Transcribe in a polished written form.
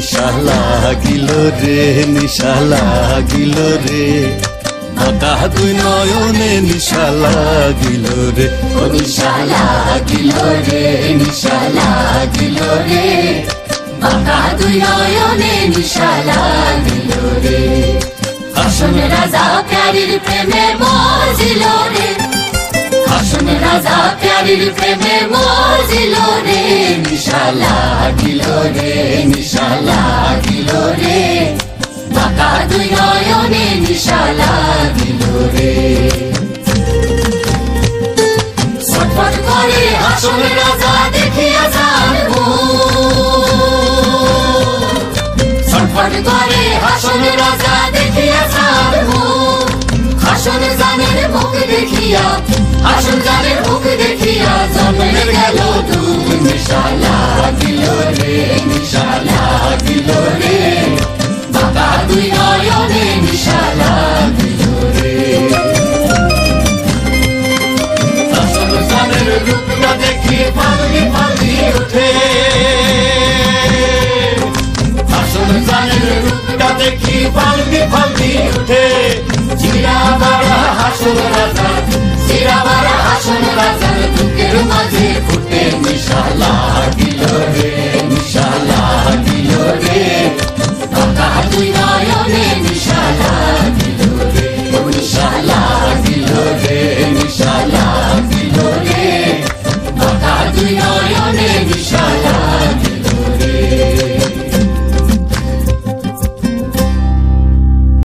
নিশা লাগিল রে নিশা লাগিল রে বাঁকা দুই নয়নে নিশা লাগিল রে নিশা লাগিল রে নিশা লাগিল রে বাঁকা দুই নয়নে নিশা লাগিল রে হাসন রাজা প্যারির প্রেমে মজিল রে হাসন রাজা প্যারির প্রেমে মজিল রে নিশা লাগিল রে নিশা লাগিল রে বাঁকা দুই নয়নে নিশা লাগিল রে ছটফট করে হাসন রাজা দেখিয়া যান ছটফট করে হাসন রাজা দেখিয়া যান হাসন জানের মুখ দেখিয়া হাসন জানের মুখ দেখিয়া জন্মের গেল দুঃখ নিশা লাগিল রে নিশা লাগিল রে বাঁকা দুই নয়নে নিশা লাগিল রে হাসন জানের রূপটা দেখি ফাল্লি ফাল্লি উঠে হাসন জানের রূপটা দেখি ফাল্লি ফাল্লি উঠে জিরা বাড়া হাসন রাজা জিরা বাড়া হাসন রাজা